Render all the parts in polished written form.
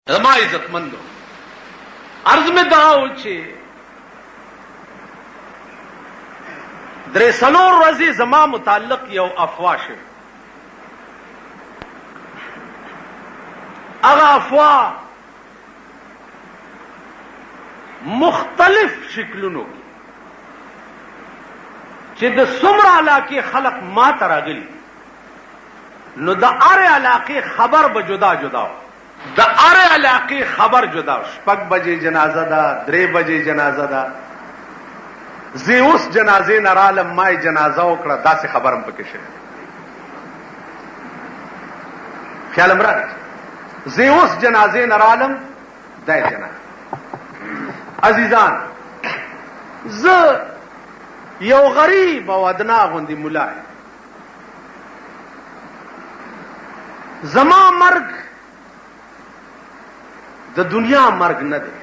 زما عزتمندو عرض میں دعاو چې درې څلور ورځې زما متعلق یو افوا شوه. هغه افوا مختلف شکلونو کې چې د څومره علاقې خلق ما ته راغلي نو د هرې علاقې خبر به جدا جدا و. د هرې علاقې خبر جدا و. 6 بجې جنازه ده، 3 بجې جنازه ده. زه اوس جنازې نه رالم، ما یې جنازه وکړه، داسې خبرم پکې شوې. خیال م راغی زه اوس جنازې نه رالم، دا یې جنازه. عزیزان، زه یو غریب او ادنا غوندې ملا یم. زما مرګ د دنیا مرګ نه دی،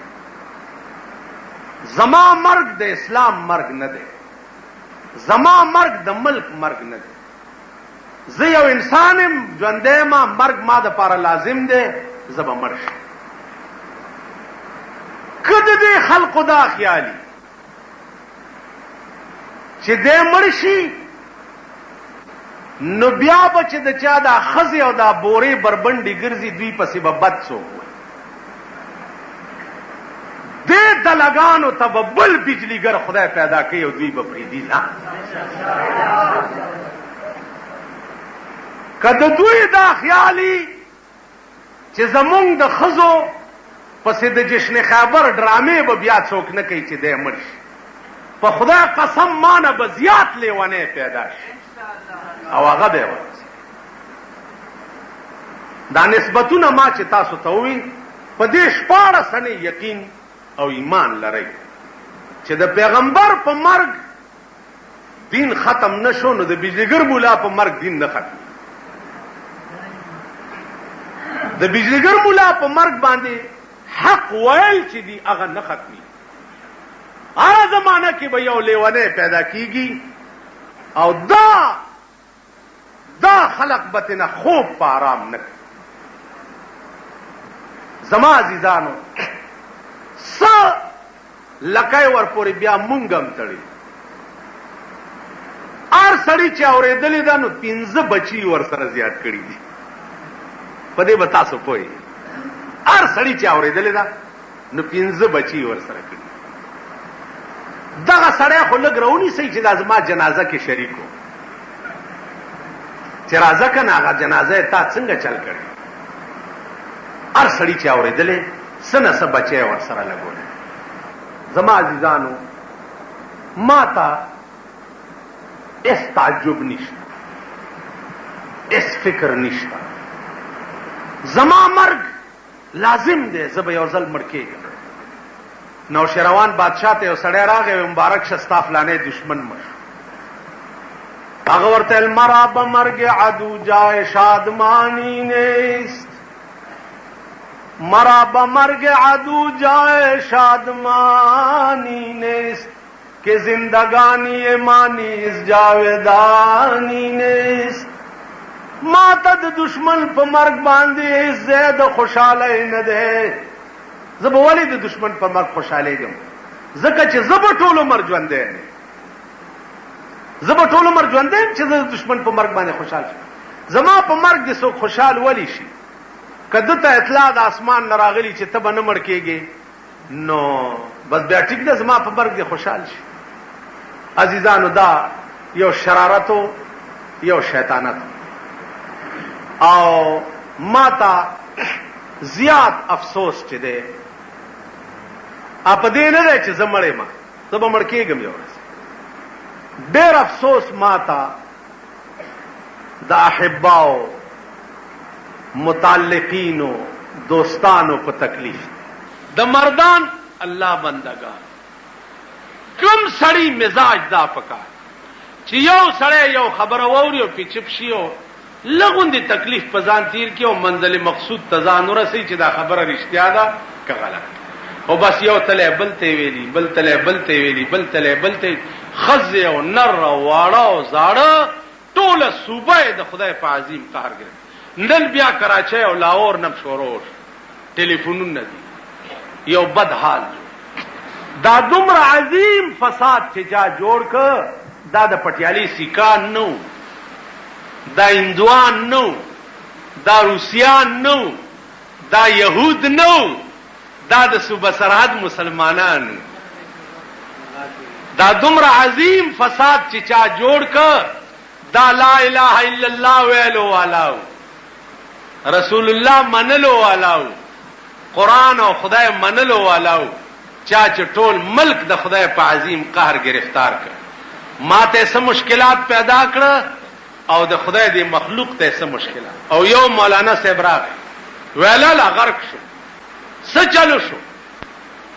زما مرګ د اسلام مرګ نه دی، زما مرګ د ملک مرګ نه دی. زه یو انسان یم، ژوندی ما، مرګ ما د پاره لازم دی، زه به مړ شم. که د دې خلقو دا خیالي چې دی مړ شي نو بیا به چې د چا دا ښځې او دا بورې بربنډې ګرځي دوی پسې به بد څوک وي. دې دلګانو ته به بل بجلیګر خدای پیدا کوي او دوی به پرېږدي. نه، که د دوی دا خیالي چې زمونږ د ښځو پسې د جشن خیبر ډرامې به بیا څوک نه کوي چې دی مړ شي، په خدای قسم ما نه به زیات لیونی پیدا شي او هغه به یې ورځي. دا نسبتونه ما چې تاسو ته ووي، په دې 14 سنې یقین او ایمان لرئ چې د پیغمبر په مرګ دین ختم نشو، نو د بجلیګر مولا په مرګ دین نه ختم. د بجلیګر مولا په مرګ باندې حق ویل چې دی هغه نه ختمي. هغه زمانه کې به یو لیونی پیدا کیږي او دا خلق به تېنه خوب په آرام نه کوي. زما عزیزانو، څه لکۍ ورپورې بیا مونږ هم تړي. هر سړي چې اورېدلې ده نو 15 بچي ورسره زیات کړي دي. په دې به تاسو پوهئ. هر سړي چې اورېدلې ده نو 15 بچي ورسره کړي. دغه سړی خو لږ راونیسئ چې دا زما جنازه کې شریک و، چې راځه که نه هغه جنازه یې تا څنګه چل کړې. هر سړي چې اورېدلې څه نه څه بچی یې ورسره لګولی. زما عزیزانو، ما ته هېڅ تعجب نشته، هېڅ فکر نشته. زما مرګ لازم دی، زه به یو ځل مړ کېږم. نوشیروان بادشاه ته یو سړی راغی، مبارک شه ستا فلانی دشمن مړ شو. هغه ورته ویل مرا به مرگ عدو جای شادمانی نیست، مرا به مرگ عدو جای شادمانی نیست، که زندگانی ما نیز جاودانی نیست. ما ته د دشمن په مرګ باندې زیاد خوشاله نه ده. زه به ولې د دشمن په مرګ خوشحالېږم؟ ځکه چې زه به ټول عمر ژوندی یم. زه به ټول عمر ژوندی یم چې زه د دشمن په مرګ باندې خوشحال شم. زما په مرګ دې څوک خوشحال ولی شي؟ که ده ته اطلاع د اسمان نه راغلي چې ته به نه مړ کېږې نو بس بیا ټیک ده، زما په مرګ دې خوشحال شي. عزیزانو، دا یو شرارت و، یو شیطانت و. او ما ته زیات افسوس چې دی په دې نه دی چې زه مړ یم، زه به مړ کېږم یو ورځ. ډېر افسوس ما ته د احباو، متعلقینو، دوستانو په تکلیف. د مردان الله بندگان کوم سړی مزاج دا پکار چې یو سړی یو خبره واوري او پې چپ شي او لغوندې تکلیف په ځان تیر کړي او منزل مقصود ته ځان ورسوي چې دا خبره رښتیا ده که غلط. او بس یو تلی بل ته ویلي، بل تلی بل ته ویلي، بل تلی بل ته، ښځې او نر او واړه او زاړه ټوله صوبه یې د خدای په عظیم قهر ګرفت. نن بیا کراچۍ او لاهور نم شروع شو. ټلیفونونه دي، یو بد حال دا دومره عظیم فساد چې چا جوړ کړ، دا د پټیالي سیکان نو، دا هندوان نو، دا روسیان نو، دا یهود نو، دا د صوبه سرحد مسلمانان. دا دومره عظیم فساد چې چا جوړ کړ، دا لا اله الا الله ویلو والاو، رسول الله منلو والاو، قرآن او خدای منلو والاو، چا چې ټول ملک د خدای په عظیم قهر گرفتار کړ. ما ته څه مشکلات پیدا کړه او د خدای دی مخلوق ته څه مشکلات. او یو مولانا صاحب راغی ویل لا غرق شو، څه چلو شو؟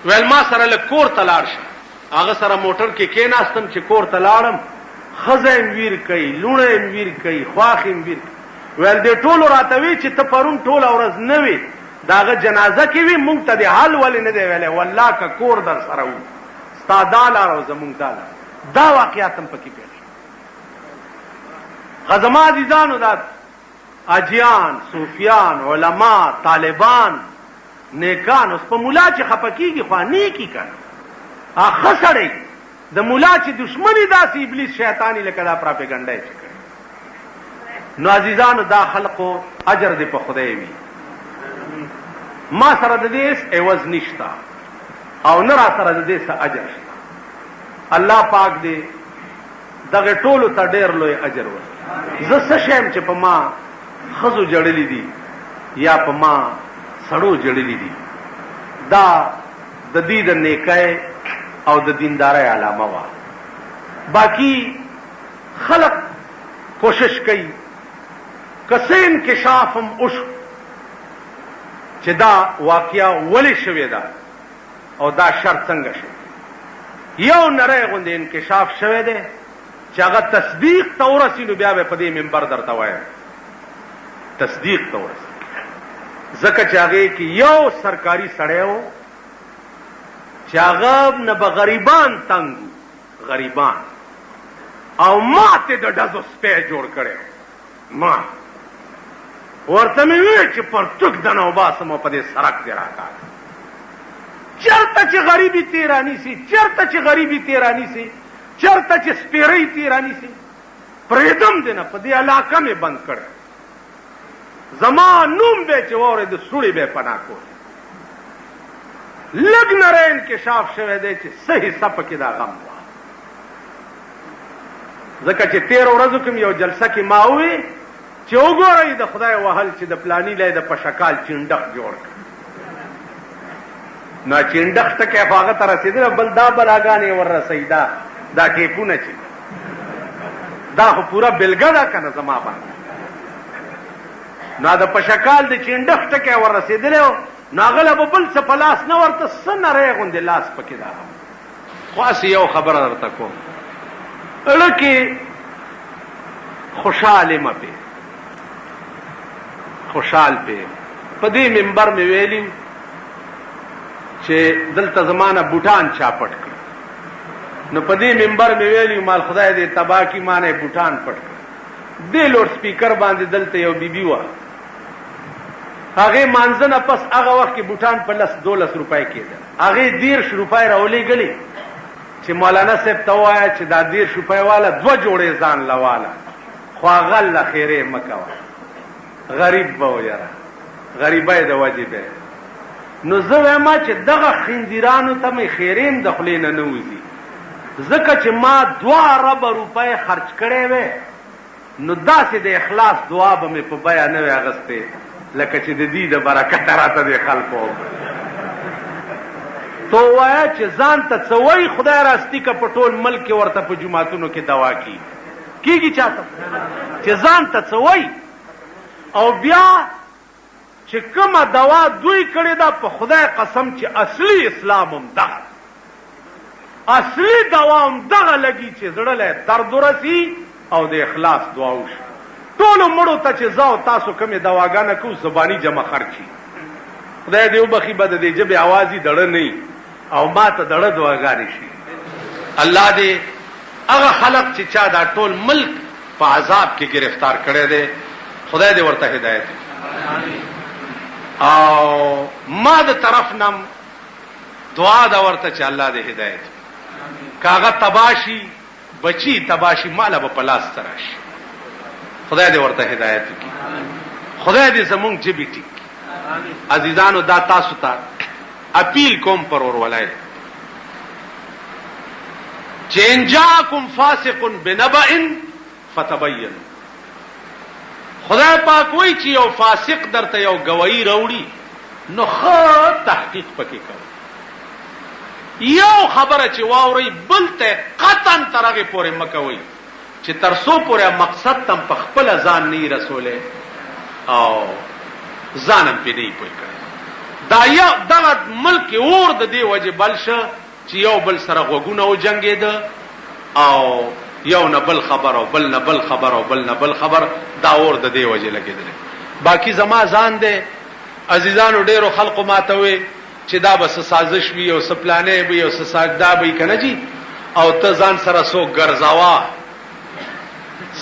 ویل ما سره له کور ته لاړ شه. هغه سره موټر کې کېناستم چې کور ته لاړم، ښځه یې ویر کوي، لوڼه یې ویر کوي، خواښ یې ویر کوي. ویل دې ټولو راته وی چې ته پرون ټوله ورځ نه وې، د هغه جنازه کې وي، مونږ ته دې حل ولې نه دی ویلی؟ والله که کور در سره وو، ستا دا لار او زمونږ دا لار. دا واقعات هم پکې پیښ شو. زما عزیزانو، دا اجیان، صوفیان، علما، طالبان، نیکان، اوس په مولا چې خفه کېږي خو نیکي که ښه سړی، د مولا چې دشمني داسې ابلیس شیطاني لکه دا پراپیګنډه یې چې کړی. نو عزیزانو، دا خلقو اجر دې په خدای وي. ما سره د دې عوض نشته او نه را سره د دې څه اجر شته. الله پاک دې دغه ټولو ته ډېر لوی اجر ورکړي. زه څه شیم چې په ما ښځو جړلي دي یا په ما سړو جړلي دي، دا د دې د نیکۍ او د دیندارۍ علامه وه. باقی خلق کوشش کوي که څه انکشاف هم وشو چې دا واقعه ولې شوې ده او دا شر څنګه شوی. یو نری غوندې انکشاف شوی دی چې هغه تصدیق ته ورسي، نو بیا به په دې منبر درته وایم تصدیق ته ورسي. ځکه چې هغې کې یو سرکاري سړی و چې هغه نه به غریبان تنګ و، غریبان، او ما ته د ډزو سپی جوړ کړی. ما ورته مې وویل چې پرتوک دنه وباسم او په دې سړک دې راکاږه. چېرته چې غریبي تېراني سي، چېرته چې غریبي تېراني سي، چېرته چې سپېرۍ تېراني سي، پرېږدم دې نه، په دې علاقه مې بند کړی. زما نوم به چې واورې د سوړې به پناه کړ. لږ نری انکشاف شوی دی چې څه حصه پکې دا غم وه. ځکه چې 13 ورځو کې یو جلسه کې ما ووی چې وګورئ د خدای وهل چې د پلاني لای د پشکال چینډخ جوړ کړ. نو چینډخ ټکی خو هغه ته رسېدله، بل دا بلاګانې ور رسوي، دا کیپونه چې دا خو پوره بلګه ده که نه زما باندې. نو د پشکال د چینډخ ټکی ور رسېدلی و، نو هغه له به بل څه په لاس نه ورته، څه نری غوندې لاس پکې ده. خو هسې یو خبره درته کوم، اړه کې خوشحال یم پې، خوشحال پې. په دې منبر مې ویلي چې دلته زما نه بوټان چا پټ کړي، نو په دې منبر مې ویلي مال خدای دې تباه کړي، ما نه بوټان پټ کړي. دې لوډ سپیکر باندې دلته یو بیبي وه، هغې مانځه نه پس هغه وخت کې بوټان په 10-12 روپۍ کېدل. هغې 13 روپۍ راولېږلې چې مولانا صاحب ته ووایه چې دا 13 روپۍ واله 2 جوړې ځان له واله، خو هغه له خیرې مه کوه، غریب به و یاره، غریبۍ د وجې به. نو زه وایم چې دغه خنزیرانو ته مې خیرې هم د خولې نه وځي، ځکه چې ما 2 اربه روپۍ خرچ کړې وې، نو داسې د اخلاص دعا به مې په بیه نه وې اغوستې لکه چې د دې د برکته راته د خلکو. تو وایه چې ځان ته څه وایي، خدای راستي که په ټول ملک کې ورته په جوماتونو کې دوا کېږي چاته چې ځان ته څه وایي. او بیا چې کومه دوا دوی کړې ده، په خدای قسم چې اصلي اسلام هم دغه، اصلي دوا هم دغه لګي چې زړه له درد ورسي او د اخلاص دعا وشي. ټولو مړو ته چې زه او تاسو کومې دواګانې کوو، زباني جمع خرچي، خدای دې وبخي، به د دې ژبې اواز یې دړه نه وي او ما ته دړه دعاګانې شي. الله دې هغه خلق چې چا دا ټول ملک په عذاب کې گرفتار کړی دی، خدای دې ورته هدایت. او ما د طرف نم دعا دا ورته چې الله دې هدایت کاغه تباشي بچی تباشي مال به پلاس تراشي خدای دې ورته هدایت وکړي خدای دې زمونږ جبې ټیک عزیزانو دا تاسو ته اپیل کوم پر ورولای چې ان جاءکم فاسق بنبأ فتبین خدای پاک وایي چې یو فاسق درته یو گواہی راوړي نو خو تحقیق پکې کوي یو خبره چې واوري بل ته قطعا ترغه پورې مکوي چې ترسو پورې مقصد تم په خپل ځان نه رسوله او ځانم په دې پوي کړ دا یو دغه ملک اور د دې وجه بلشه چې یو بل سره غوګونه او جنگید او یو نه بل خبر او بل نه بل خبر او بل نه بل خبر دا اور د دې وجه لګیدل باقی زما ځان دې عزیزانو ډیرو خلقو ماتوي چې دا بس سازش وي او سپلانې وي او ساجدا وي کنه جی او ته ځان سره سو ګرځاوا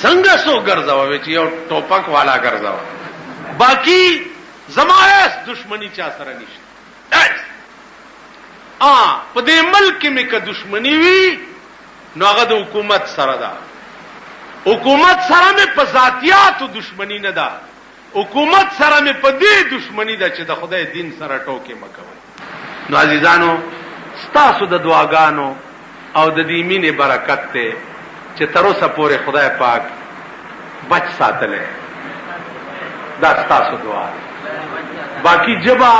څنګه سو ګرځاوا چې یو ټوپک والا ګرځاوا باقی زمایس دشمنی چا سره نشته په دې ملک کې که دشمنی وي نو هغه د حکومت سره ده حکومت سره مې په ذاتياتو دشمنی نه ده حکومت سره مې په دې دشمنی ده چې د خدای دین سره ټوکې مکوي نو عزیزانو ستاسو د دعاګانو او د دې مینې برکت ته چې تر اوسه پورې خدای پاک بچ ساتلې دا ستاسو دعا باقی جبا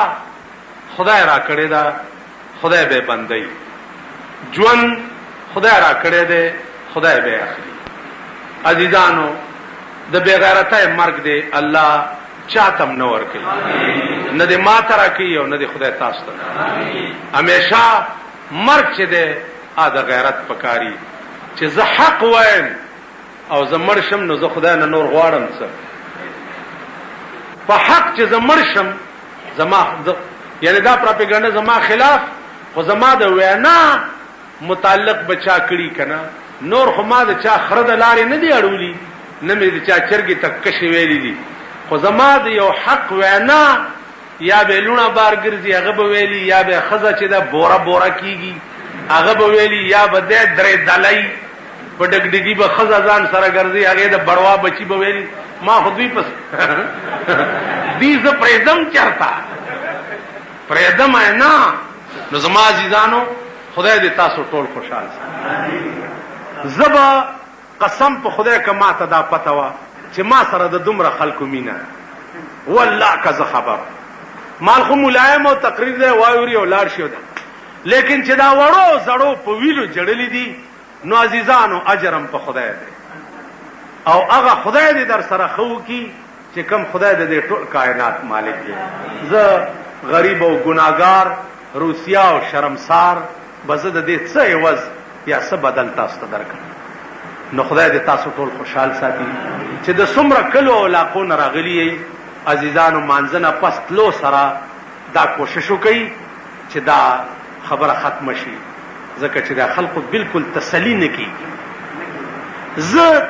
خدای را کړی دا خدای به بندي ژوند خدای را کړی دی خدای به اخلي عزیزانو د بے غیرتۍ مرګ دی الله چاتم نه ور کوي نه دې ما ترا کوي او نه دې خدای تاسو ته همیشه مرګ چې دی ا د غیرت پکاري چې زه حق وایم او زه مرشم نو زه خدای نه نور غواړم څه په حق چې زه مرشم زما یعنی دا پروپاګاندا زما خلاف خو زما د وینا متعلق بچا کړي کنه نور خو ما د چا خرد لارې نه دی اړولي نه مې د چا چرګي تک کشي ویلي دي خو زما د یو حق وینا یا به لونه بار ګرځي هغه به ویلي یا به خزه چې دا بورا بورا کیږي هغه به ویلي یا به درې دلای په ډګډګي به خزه ځان سره ګرځي هغه د بړوا بچي به ویلي ما خو دوی پس دې ز پرېدم چرتا پرېدم نه نو زما عزیزانو خدای دې تاسو ټول خوشاله زبا قسم په خدای کما ته دا پته وا چې ما سره د دومره خلکو مینا والله که زه خبر مال خو ملایم او تقریر دی وایوري او لاړ شو ده لیکن چې دا وړو زړو په ویلو جړلې دي نو عزیزانو اجرم په خدای دی او هغه خدای دې در سره خو کی چې کم خدای دې ټول کائنات مالک دی زه غریب او ګناګار روسیا او شرمسار بزد دې څه عوض یا څه بدل تاسو ته درکړم نو خدای دې تاسو ټول خوشحال ساتي چې د څومره کلو او علاقو نه راغلي عزیزانو مانځنه پس تلو سره دا کوشش وکړي چې دا خبره ختم شي ځکه چې دا خلکو بالکل تسلی نه کیږي زه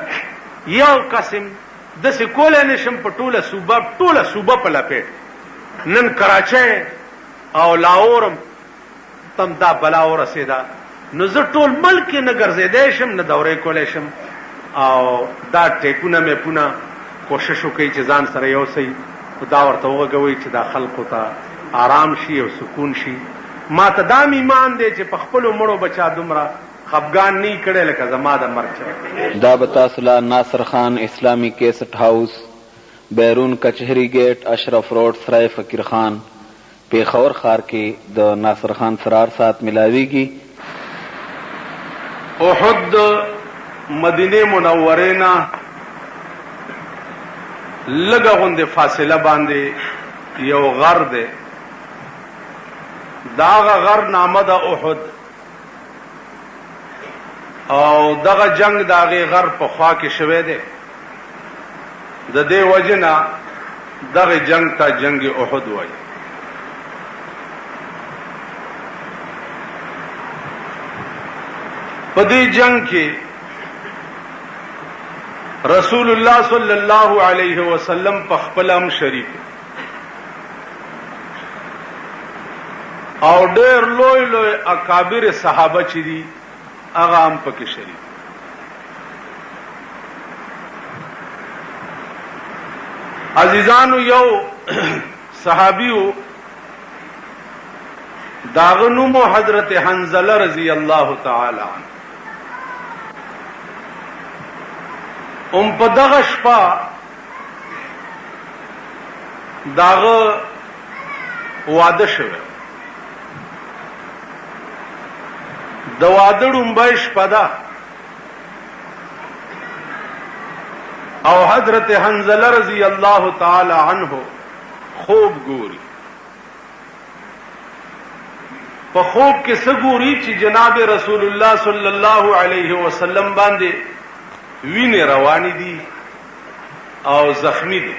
یو قسم د سکول نشم په ټوله صوبه په لپیټ نن کراچۍ او لاهور تم دا بلا ورسېدا نو زه ټول ملک نه ګرځېدای شم نه دورې کولای شم او دا ټیکونه مې پونه کوشش وکړي چې ځان سره یو سي دا ورته وغوي چې دا خلکو ته آرام شي او سکون شي ما ته دا ایمان دی چې په خپل مړو بچا دومره خفګان نه کړي لکه زما د مرګ دا بتا صلاح ناصر خان اسلامی کیسٹ ہاؤس بیرون کچہری گیٹ اشرف روڈ سرائے فقیر خان پیښور ښار کې د ناصر خان سرار سات ملاویږي احد مدینه منوره نه لږه غوندې فاصله باندې یو غر دی دا غر نامه د احد او دغه جنگ دغه غر په خوا کې شوه دی د دې وجنه دغه جنگ ته جنگ احد وایي په دې جنگ کې رسول الله صلی الله علیه وسلم په خپل هم شریک او ډېر لوی لوی اکابر صحابه چې دي هغه هم پکې شریک. عزیزانو یو صحابیو داغه نوم حضرت حنظله رضی الله تعالی عنہ. په دغه شپه داغه واده شوه. د واده ډومبه شپه ده او حضرت حنظله رضی الله تعالی عنہ خوب ګوري. په خوب کې څه ګوري چې جناب رسول الله صلی الله علیه وسلم باندې وینې روانې دي او زخمی دي.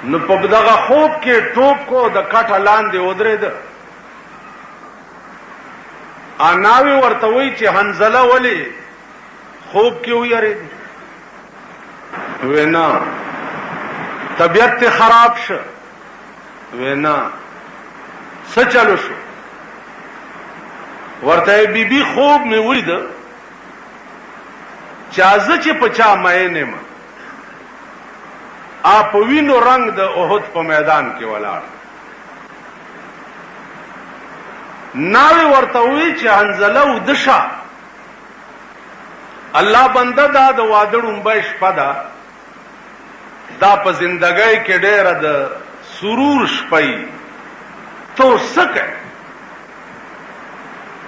نو په دغه خوب کې ټوپ کو د کټه لاندې ودرېد. اناوی ورته وی چې حنظله ولې خوب کې ویریږي؟ وینا طبیعت خراب شه. وینا څه چلو شو؟ ورته بیبي خوب مې ولید چې ازه چې پچا مې نه ما اپ وینو رنگ د احد په میدان کې ولاړ. ناوی ورته وی چې حنظله ودشه الله بنده دا د واده ډومبه شپه ده، دا په زندګۍ کې ډېره د سرور شپه تو سکه.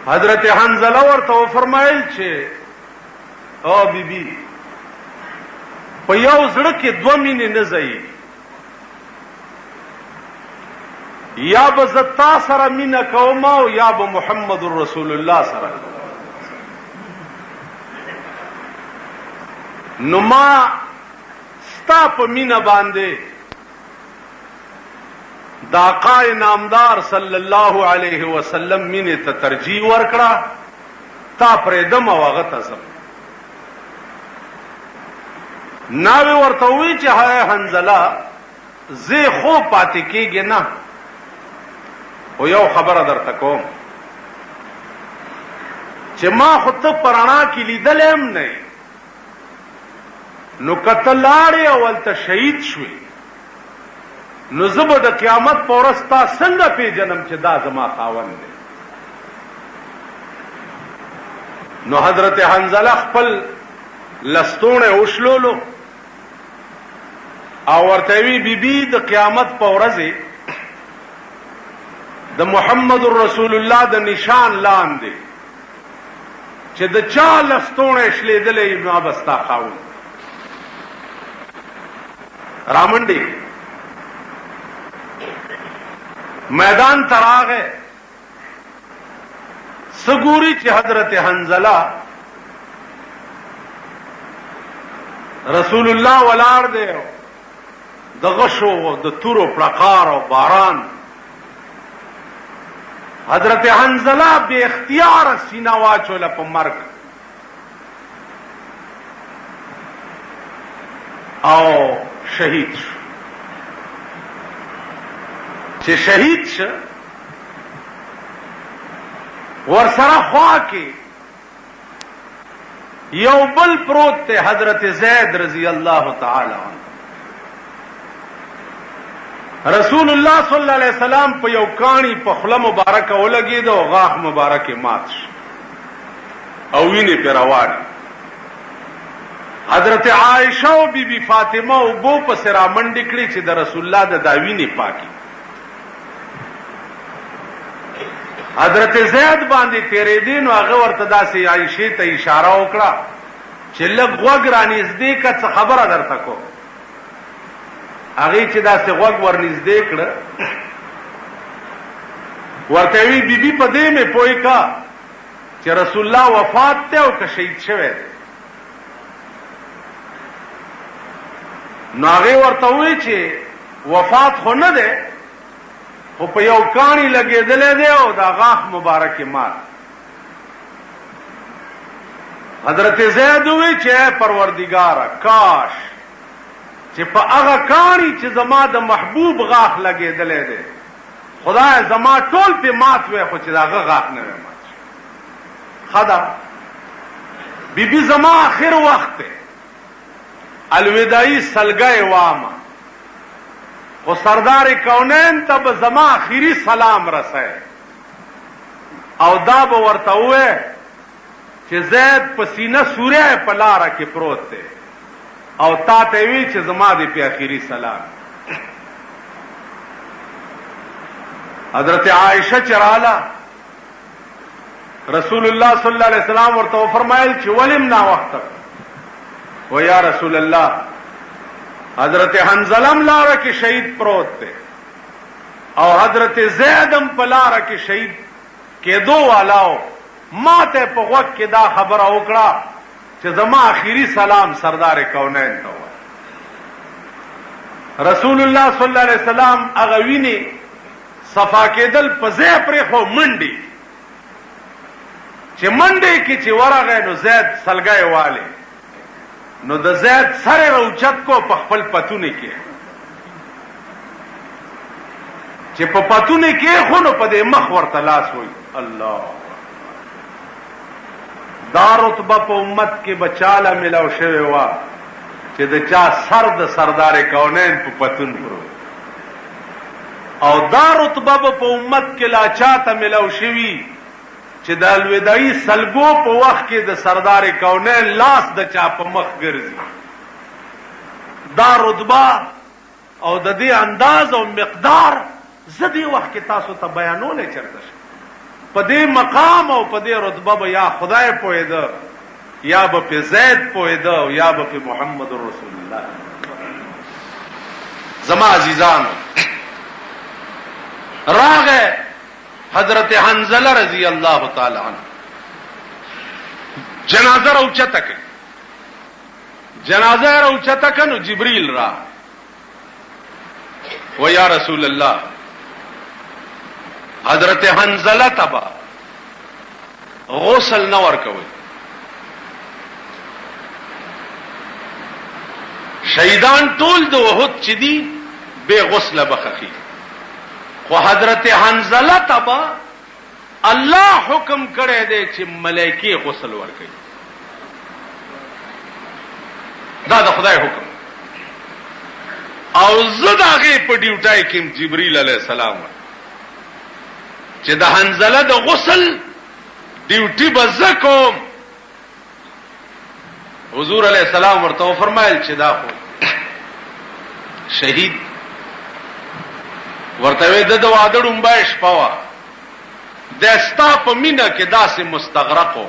حضرت حنظله ورته فرمایل چې او بیبي په یو زړه کې دوه مینې نه ځي، یا به زه تا سره مینه کوم او یا به محمد رسول الله سره. نو ما ستا په مینه باندې د آقا نامدار صلی الله علیه وسلم مینې ته ترجیح ورکړه، تا پرېږدم او هغه ته ځم. ناوی ورته وی چې هاي حنظله زه خو پاتې کېږي نه، او یو خبره درته کوم چې ما خو ته پرانا کې لیدلې هم نه، نو کته لاړې او هلته شهید شوې، نو زه به د قیامت په ورځ تا څنګه پیژنم چې دا زما خاوند دی؟ نو حضرت حنظله خپل لستوڼی وشلولو او ورته وی بیبي د قیامت په ورځ د محمد رسول الله د نشان لاندې چې د چا لستوڼی شلیدلی نو به ستا خاوند رامنډي میدان تراغه سګوري چې حضرت حنظله رسول الله ولاړ دی د غشو د تورو پړقار او باران. حضرت حنظله بے اختیار سینه واچوله په مرګ او شهید شو. چې شهید شه ورسره خوا کې یو بل پروت ته حضرت زید رضی الله تعالی عنہ. رسول الله صلی الله علیه وسلم په یو کانی په خله مبارکه ولګید او غاښ مبارک مات شو او وینې په روان. حضرت عائشہ او بی بی فاطمه او بو په سرا منډې کړې چې د رسول الله د داوینې پاکي. حضرت زید باندې تیرې دین او هغه ورته داسې عائشې ته اشاره وکړه چې لږ غوږ رانږدې که څه خبره درته کو. هغې چې داسې غوږ ورنږدې کړه ورته وی بیبي په دې مې پوه کا چې رسول الله وفات دی او که شهید شوی دی. نو هغې ورته وی چې وفات خو نه دی خو په یو کاڼي لګېدلی دی او دا غاښ مبارک مات. حضرت زید وی چې پروردګاره کاش چې په هغه کاڼي چې زما د محبوب غاښ لګېدلی دی خدای زما ټول پې مات وی خو چې د هغه غاښ نه وی مات ښه ده بیبي زما آخر وخت دی الوداعي سلګی وامه خو سردار کونین ته به زما آخري سلام رسئ او دا به ورته ووایې چې زید په سینه سوری په لاره کې پروت دی او تا ته وی چې زما دې په آخري سلام حضرت عائشہ چې رااله رسول الله صلی الله علیه وسلم ورته فرمایل چې ولیم نا وخت و یا رسول الله حضرت حنظله لاره کې شهید پروت دی او حضرت زیدم په لاره کې شهید کېدو والاو ما ته په غوږ کې دا خبره وکړه چې زما آخري سلام سردار کونین ته وایي رسول الله صلی الله علیه وسلم هغه ویني صفا کېدل په ځای پرېښو منډې چې منډې کې چې ورغی نو زید سلګی والی نو د زید سر یې راوچت کو په خپل پتونې کې چې په پتونې کې خو نو په دې مخ ورته لاس وایي الله دا رتبه په امت کې بچاله ملاو شوې وه چې د چا سر د سردار کونین په پتون پروت او دا رتبه په امت کې لا چاته ملاو شوي چې د الوداعي سلګو په وخت کې د سردار کونین لاس د چا په مخ ګرځي دا رتبه او د دې انداز او مقدار زه دې وخت کې تاسو ته بیانولی چېرته شم په دې مقام او په دې رتبه به یا خدای پوهېده یا به په زید پوهېده او یا به په محمد رسول الله زما عزیزانو راغه حضرت حنظله رضی الله تعالی عنہ جنازه راوچته کړه جنازه راوچته کړه نو جبرئیل را و یا رسول الله حضرت حنظله تبا غسل نه ورکوي شهیدان ټول د وحد چې دي بے غسل بخخي خو حضرت حنظله تبا الله حکم کړی دی چې ملائکه غسل ورکوي دا د خدای حکم او زه د هغې په ډیوټای کې جبرئیل علیه السلام چې د حنظله د غسل ډیوټي به زه کوم حضور علیه السلام ورته وفرمایل چې دا خو شهید ورته وی د واده ډومبه شپه وه د ستا په مینه کې داسې مستغرق و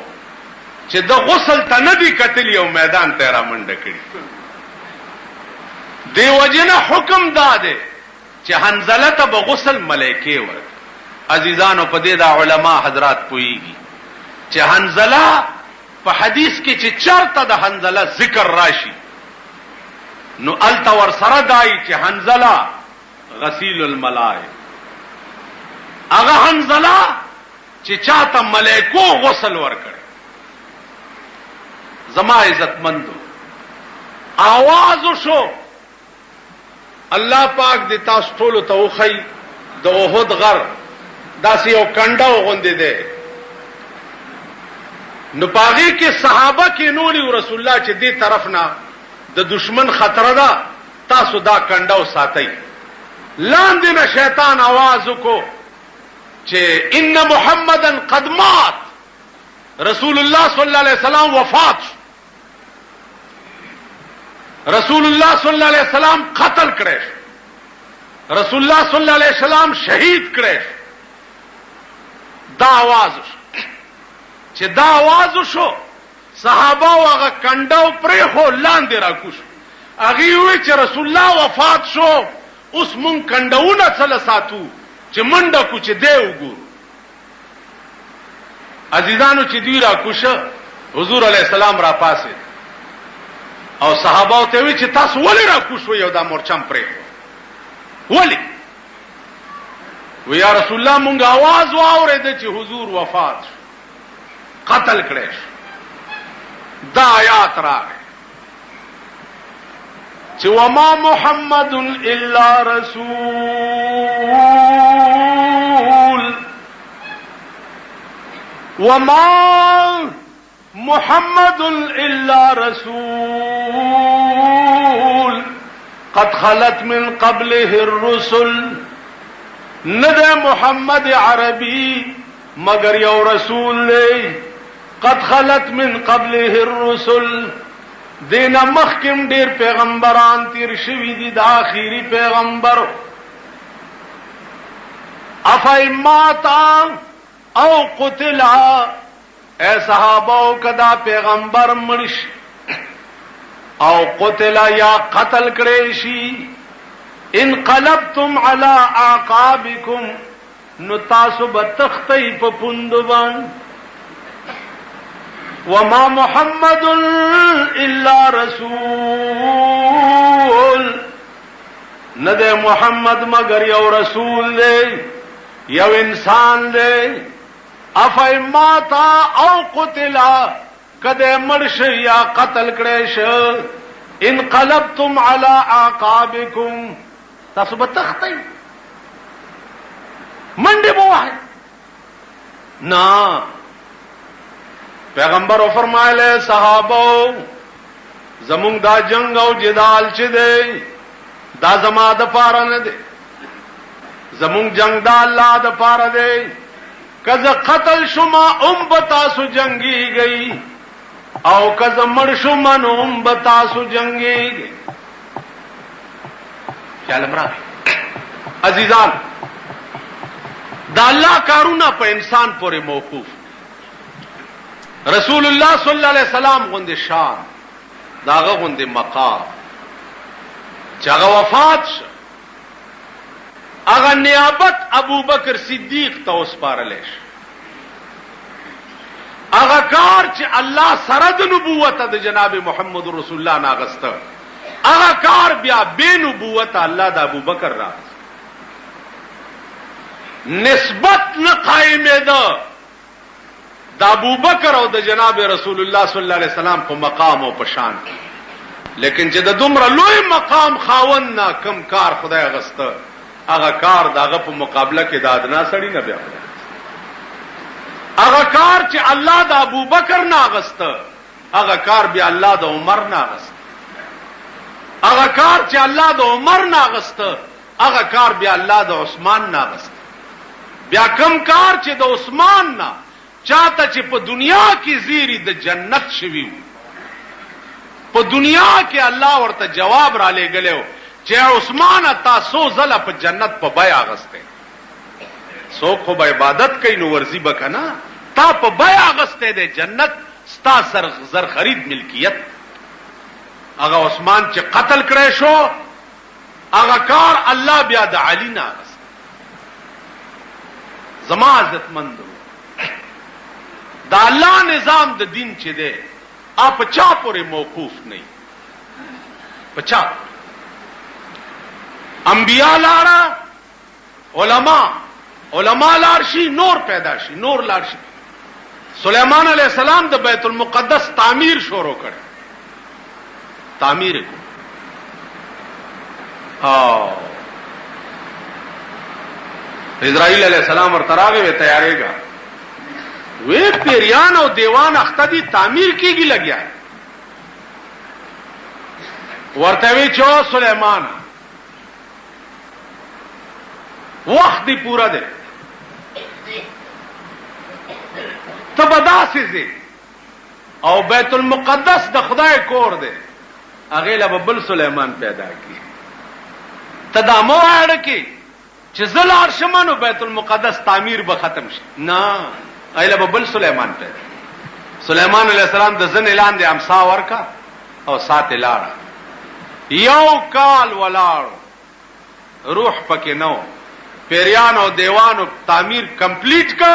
چې د غسل ته نه دي کتلي او میدان ته یې رامنډه کړي دې وجې نه حکم دا دی چې حنظله ته به غسل ملایکې ورکړي عزیزانو په دې دا علما حضرات پوهیږي چې حنظله په حدیث کې چې چرته د حنظله ذکر راشي نو الته ورسره دای چې حنظله غسیل الملائک هغه حنظله چې چاته ملائکو غسل ورکړي زما عزتمندو आवाज وشو الله پاک دې تاسو ټول ته وخی د احد غر داسې یو کنډه وغوندې دی نو پاغي کې صحابه کې نوري رسول الله چې دې طرف نه د دشمن خطر ده تاسو دا کنډه ساتئ لاندې نه شیطان आवाज وکړو چې ان محمدن قد مات رسول الله صلی الله علیه وسلم وفات رسول الله صلی الله علیه وسلم قتل کړي رسول الله صلی الله علیه وسلم شهید کړي دا आवाज چې دا आवाज شو صحابه هغه کنډاو پرې هو لاندې راکوش هغه وی چې رسول الله وفات شو اوس مون کنډاونه څل ساتو چې منډه کو چې دی وګور عزیزانو چې دی راکوشه حضور علیه السلام را پاسه او صحابه ته وی چې تاسو ولې راکوشو یو دا مورچم پرې ولې و یا رسول الله مونږ आवाज واورید چې حضور وفات شو قتل کړي دا آیات راغی چې وما محمد الا رسول، وما محمد الا رسول قد خلت من قبله الرسل، ند محمد عربی مگر یو رسول لے، قد خلت من قبله الرسل، دین مخکم ډیر پیغمبران تیر شوی دي، دا آخری پیغمبر. افایماتا او قتلا، اے صحابو کدا پیغمبر مرش او قتلا یا قتل کړي شي، انقلبتم على اعقابكم، نو تاسو به تختی په پوندوان. وما محمد الا رسول، ند محمد مگر یو رسول دے، یو انسان دے. افایماتا او قتلا، کدے مرش یا قتل کړي شو، انقلبتم على اعقابكم، تاسو به تختی منډه بوه. نا پیغمبر فرمایله صحابو زمونږ دا جنگ او جدال چې دی دا زما د پاره نه دی، زمونږ جنگ دا الله د پاره دی. کزه قتل شما بتا سو جنگی گئی او کزه مړ شما نو بتا سو جنگی گئی. خیال امرا عزیزان، دا الله کارونه په انسان پورې موقوف. رسول الله صلی الله علیه وسلم غوندې شان، داغه غوندې مقام، چې هغه وفات شو، هغه نیابت ابو بکر صدیق ته وسپارل شو. هغه کار چې الله سره د نبوت د جناب محمد رسول الله ناغسته، هغه کار بیا بے نبوت الله د ابو بکر را نسبت نه قائمه ده د ابو بکر او د جناب رسول الله صلی الله علیه وسلم په مقام او په شان. لیکن چې د دومره لوی مقام خاوند نه کم کار خدای غسته، هغه کار داغه په مقابله کې د ادنا سړی نه بیا. هغه کار چې الله د ابو بکر نه غسته، هغه کار بیا الله د عمر نه غسته. هغه کار چې الله د عمر نه غسته، هغه کار بیا الله د عثمان نه غسته. بیا کم کار چې د عثمان نه چاته چې په دنیا کې زیری د جنت شوی، په دنیا کې الله ورته جواب را لېږلو چې عثمان تاسو زله په جنت په بیا غسته. څوک خو به عبادت کوي نو ورزي بکنه، تا په بیا غسته د جنت ستا سر زر خرید ملکیت. هغه عثمان چې قتل کړی شو، هغه کار الله بیا د علی نه غسته. زما عزتمندو، دا الله نظام د دین چې دی آپ چا پورې موقوف نه، پچا انبیاء لارا، علماء لار شي، نور پیدا شي، نور لار شي. سلیمان علیہ السلام د بیت المقدس تعمیر شروع کړ، تعمیر کو اسرائیل علیہ السلام ورته راغی وی تیارېږه، وی پیریان او دیوان اختدی تعمیر کیږي لګیا. ورته وی چو سلیمان وخت دی پورا دی، تبدا سي او بیت المقدس د خدای کور دی، هغه له بل سلیمان پیدا کی. تدامو اړه کی چې زلار شمنو بیت المقدس تعمیر به ختم شي، نه ایله بل سلیمان پیدا. سلیمان علیہ السلام د زن اعلان دی امسا ورکا او سات لار یو کال ولاړو، روح پکې نو، پیریان او دیوانو تعمیر کمپلیٹ کا،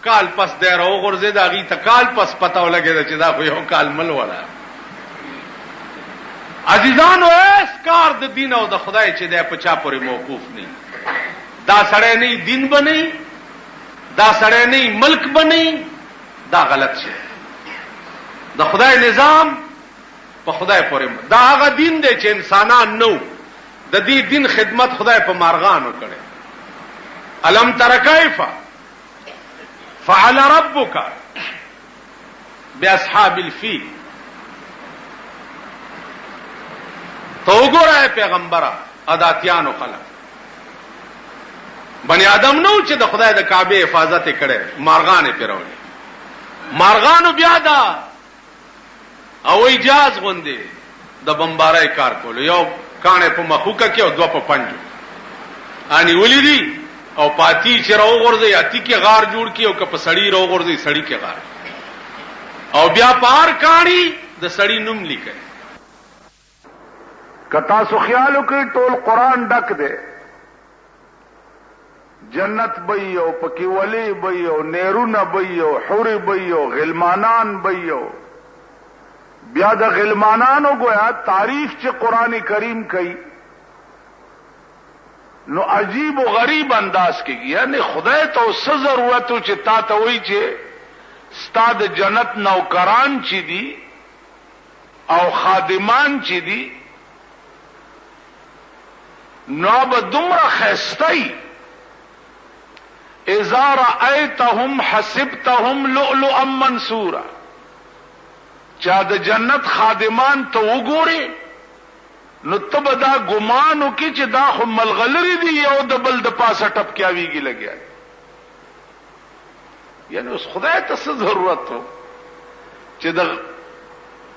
کال پس دی راو غرزه دا غي ته کال پس پتاو لګی چې دا خو یو کال مل ولا. عزیزانو اس کار د دین او د خدای چې دی په چا پورې موقوف نه، دا سړی نه دین بنئ، دا سړی نه ملک بنئ، دا غلط شي. د خدای نظام په خدای پورې دا هغه دین دی چې انسانان نو د دې دین خدمت خدای په مارغانو کړي. الم تر کیف فعل ربک باصحاب الفیل. تو وګوره پیغمبره اداتیانو خلک بنی آدم نو چې د خدای د کعبه حفاظت کړي مارغان پیرولې مارغانو بیا دا او اجازه غوندي د بمبارای کار کول یو کانه په مخوکه کې او دو په پنجو اني ولیدي او پاتی چې راو غورځي اتی کې غار جوړ کی او که په سړی راو غورځي سړی کې غار او بیا پار کانی د سړی نوم لیکي. کتا سو خیالو کې ټول قران ډک دی جنت بيو پکې ولی بيو نیرونه بيو حور بيو غلمانان بيو بیا د غلمانانو گویا تعریف چې قران کریم کوي نو عجیب و غریب انداز کې یعنی خدای ته څه ضرورت چې تا ته وایي چې ستاد جنت نوکران چې دي او خادمان چې دي نو به دومره خستای اذا رأيتهم حسبتهم لؤلؤا منثورا. چا د جنت خادمان ته وګوري نو تب دا ګمانو کې چې دا خو ملغلری دی یو د بل د پاسه ټپکیاویږي لګیا. یعنی اوس خدای ته څه ضرورت و چې د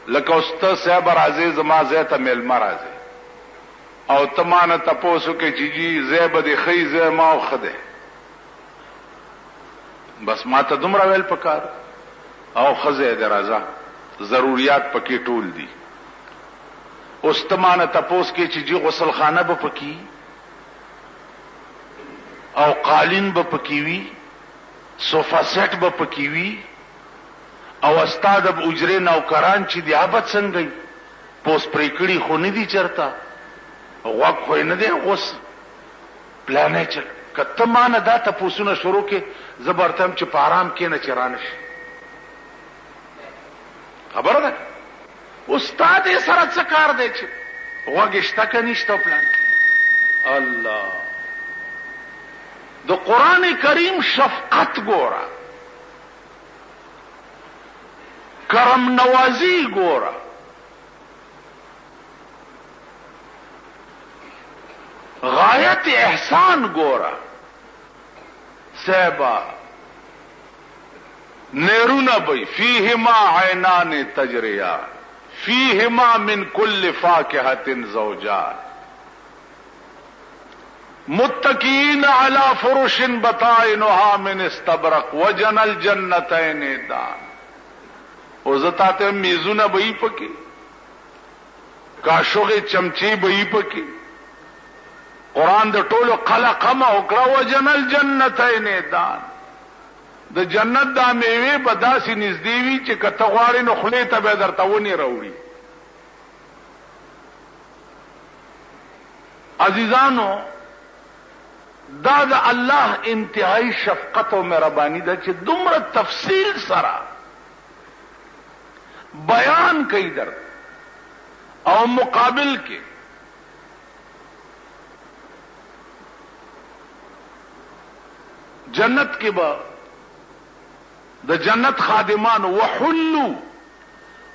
لکه استاد صاحب راځي زما زیته ملما راځي او تمانه تاسو کې چې جی زیب د خیزه ما او خده بس ما ته دومره ویل پکار او خزه درازه ضرورت پکې ټول دي. اوس تمانه تپوس کې چې جی غسل خانه به پکې او قالین به پکې وي صوفا سیټ به پکې وي او استاد اب اجره نوکران چې دی ابد څنګه پوس پریکړي خو نه دي چرتا وق خو نه دی اوس پلان چل کته مان دا تاسو شروع کې زبرتم چې په آرام کې نه چرانش خبره ده استاد یې سره څه کار دی چې وګشته کنيشته پلان الله د قران کریم شفقت ګورا کرم نوازی ګورا غایت احسان ګورا سبا نیرونا بی فیہما عینان تجریان فیہما من کل فاکہۃ زوجان متکئین علی فرش بطائنها من استبرق وجن الجنتین دان. او زتاته میزونه بئی پکی کاشوغه چمچی بئی پکی قران د ټولو قلقمه او کړه وجن الجنتین دان. د جنت د میوه په داسې نږدې وي چې کته غواړي نو خله ته به درته ونی راوړي. عزیزانو دا د الله انتهایی شفقت او مهرباني ده چې دومره تفصیل سره بیان کوي در او مقابل کې جنت کې به د جنت خادمان وحلوا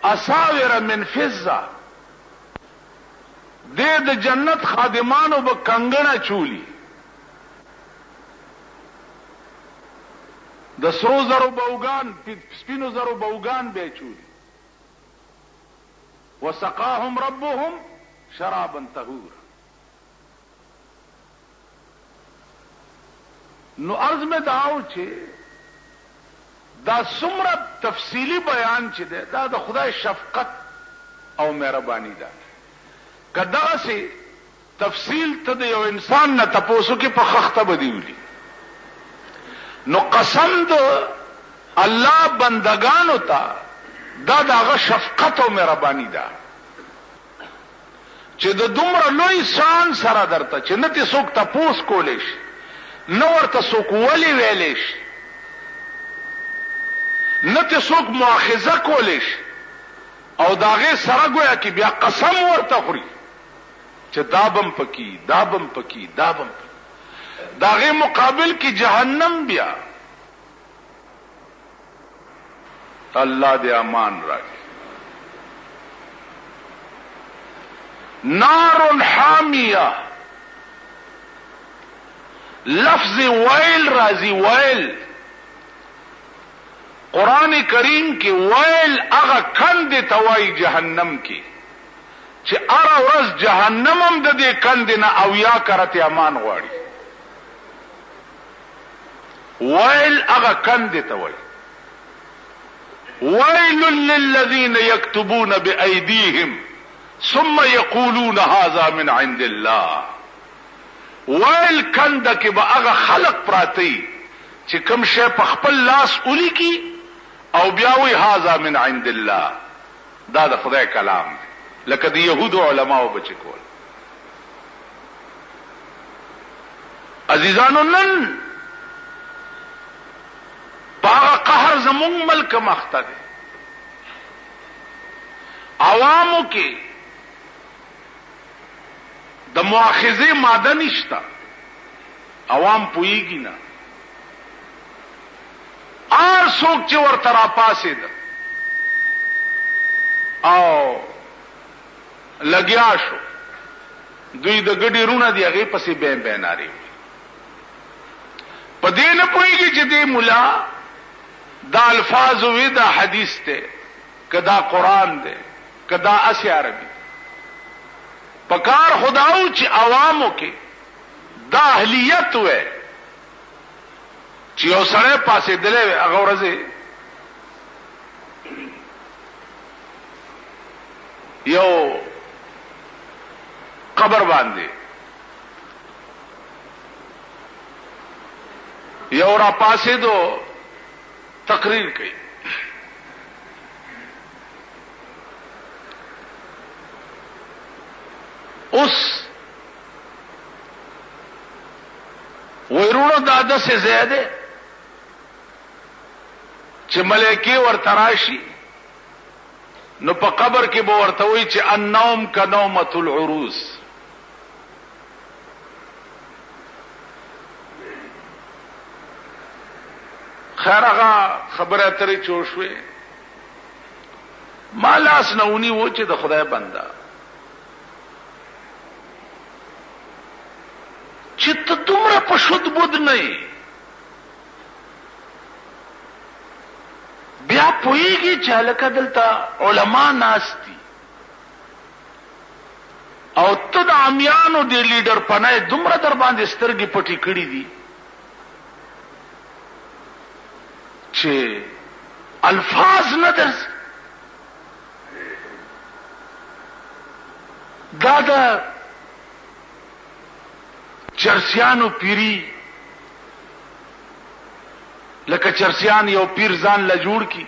اساور من فضه د جنت خادمانو به کنګڼه چولی د سرو زرو بوغان سپینو زرو بوغان به چولی وسقاهم ربهم شرابا طهورا. نو عرض میں داو چې دا څومره تفصیلی بیان چې دا د خدای شفقت او مهرباني ده. کدا سي تفصیل ته د یو انسان نه تاسو کې په خخته بدیولي نو قسم د الله بندگانو ته دا دغه شفقت او مهرباني ده چې د دومره لوی شان سره درته چې نه ته څوک تاسو کولې شي نو ورته څوک ولي ویلې شي نه ته څوک مؤاخذه کولې شي او داغه سره گویا کې بیا قسم ورته خوري چې دابم پکی دابم پکی دابم پکی. داغه مقابل کې جهنم بیا. الله دې امان راکړي. نار حامیہ لفظ ویل راضی ویل قرآن کریم کی ویل اغا کند توای جہنم کی چې اره ورځ جهنم هم د دې کند نه او یا کرته امان غواړي. ویل اغا کند توای ویل للذین یکتبون بأیدیهم ثم یقولون هذا من عند الله. ویل کند کې به هغه خلق پراتی چې کوم شی په خپل لاس اولی کی او بیا وی هذا من عند الله. دا د خدای کلام دی لکه د يهودو علماو بچ کول. عزیزانو نن باغ قهر زمون ملک مخته دی. عوامو کې د مؤاخذه ماده نشتا. عوام پویږي نه. ار څوک چې ورته را پاسې ده او لګیا شو دوی د ګډي رونه دی هغه پسې بین بین ناری په دې نه پویږي چې دې مولا دا الفاظ وی دا حدیث ته کدا قران دی کدا اسی عربي. پکار خداو چې عوامو کې دا اهلیت وې چې یو سره پاسې دلې هغه ورځې یو قبر باندې یو را پاسې دو تقریر کوي. اوس ویرونو داده سے زیاده چې ملائکه ورتراشي نو په قبر کې به ورته وي چې النوم کنومه العروس. خیر هغه خبره اترې چوشوي ما لاس نونی و چې د خدای بنده چې ته دومره په شد بود نه بیا پوهیږي چې هلکه دلته علما ناستی او ته د عامیانو د لیډر پناه دومره در باندې سترګې پټې کړې دي چې الفاظ نه درځي. دا د چرسیانو پیری لکه چرسیان یو پیر ځان له جوړ کی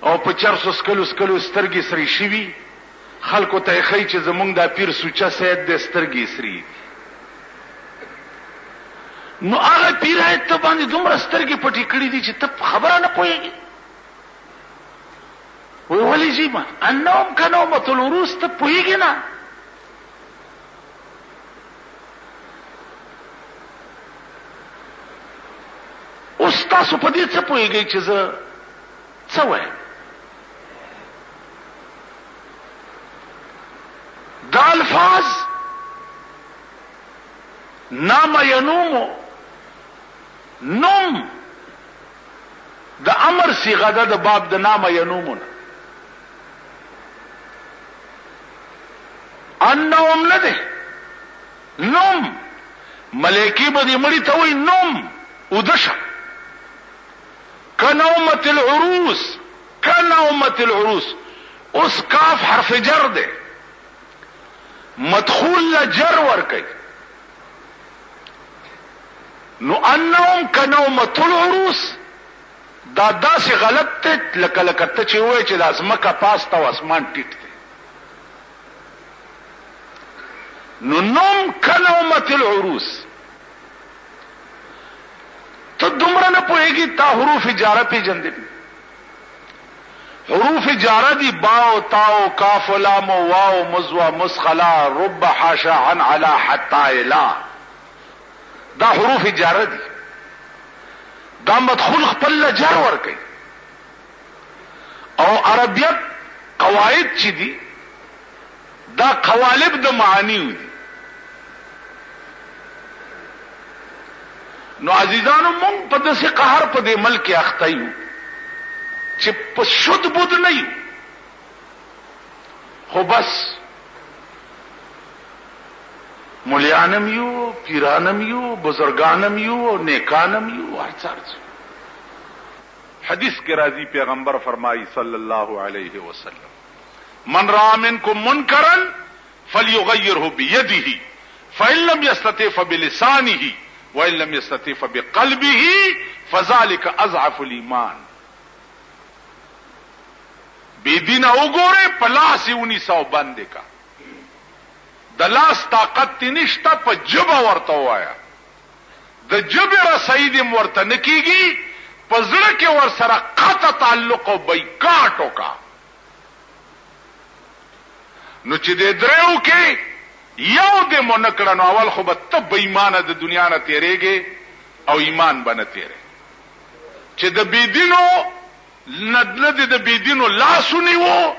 او په چرسو سکلو سکلو سترګې سری شوي خلکو ته خی چې زمونږ دا پیر سوچا سید د سترګې سری. نو هغه پیر ته باندې دومره سترګې پټې کړې دي چې ته خبره نه پوهېږي. وی ولی جی ما النوم کنومه العروس ته پوهېږي نه. اوس تاسو په دې څه پوهېږئ چې زه څه وایم؟ دا الفاظ نام ینومو نوم د امر صيغه ده د باب د نام ینومون. النوم نه ده نوم. ملائکی به دې مړي ته وایي نوم ودشه کنومت العروس کنومت العروس. اوس کاف حرف جر ده مدخول له جر ور کوي. نو انهم کنومت العروس دا داسې غلط ته لکه لکه ته چې وایي چې د ازمکه پاسته او اسمان ټیټ دی. نو نوم کنومت العروس ته دومره نه پوهېږي تا حروف جاره پېژندې حروف جاره دي باو تاو کاف لام واو مزوا مسخلا رب حاشا عن علا حتا الا، دا حروف جاره دي. دا مدخول خپل جر ور کوي او عربیت قواعد چې دي دا قوالب د معانی دي. نو عزیزانو مونږ په داسې قهر په دې ملک اخته یو چې په شد بود نه یو، خو بس مولیانم یو، پیرانم یو، بزرگانم یو، نیکانم یو، هر څه. حدیث کے راضی پیغمبر فرمائی صلی اللہ علیہ وسلم من رأى منکم منکرا فلیغیرہ بیدہ فإن لم یستطع فبلسانہ وإن لم یستطع فبقلبہ فذلک اضعف الایمان. بے دین وګوره پلاس 1900 باندې کا د لاس طاقت نشته په جبه ورته وایا د جبه رسید ورته نکیږي پزړه کې ور سره قطع تعلق او بایکاټ وکا. نو چې دې درو کې یو دې مونکړه نو اول خو به ته بېمانه د دنیا نه تیرېږي او ایمان باندې تیرې. چې د بيدینو نه د بيدینو لاسونی وو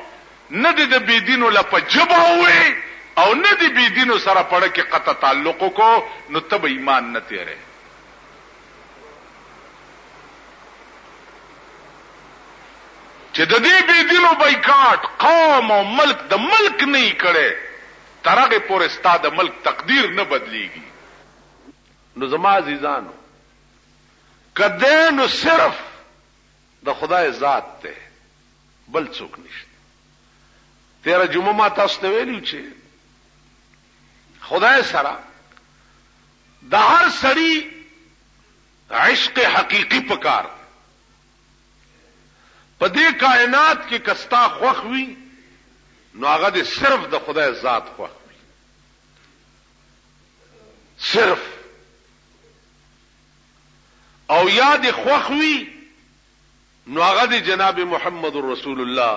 نه د بيدینو لپجبه وې او نه د بيدینو سره پړه کې قطع تعلق کو نو ته به ایمان نه تیرې. چې د دې بيدینو بایکاټ قوم او ملک د ملک نه کړي ترغه پورې ستاد ملک تقدیر نه بدليږي. نو زما عزیزانو کده نو صرف د خدای ذات ته بل څوک نشته. تیرا جمعه ما تاسو ته ویلو چې خدای سره د هر سړی عشق حقيقي پکار په دې کائنات کې کستا خوخ وي نو هغه دې صرف د خدای ذات خوخ وي. صرف او یاد خوخ وي نو هغه دې جناب محمد رسول الله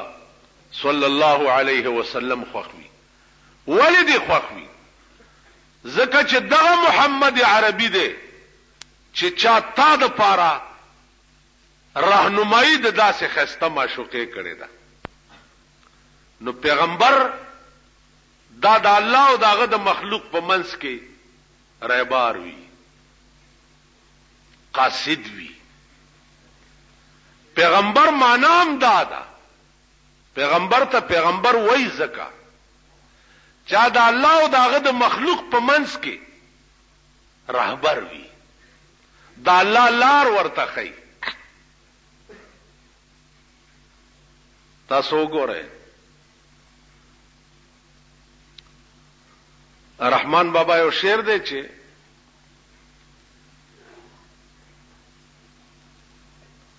صلی الله علیه وسلم خوخ وي. ولې دې خوخ وي؟ ځکه چې دغه محمد عربي دی چې چا تا د پاره راهنمایي د داسې خسته معشوقه کړې ده. نو پیغمبر دا د الله او داغه د مخلوق په منځ کې رهبار وي، قاصد وي. پیغمبر معنام دادا پیغمبر ته پیغمبر وای زکا چا د الله او داغه د مخلوق په منځ کې رهبر وي، دا الله لار ورته خي. تاسو وګورئ رحمان بابا یو شعر دی چې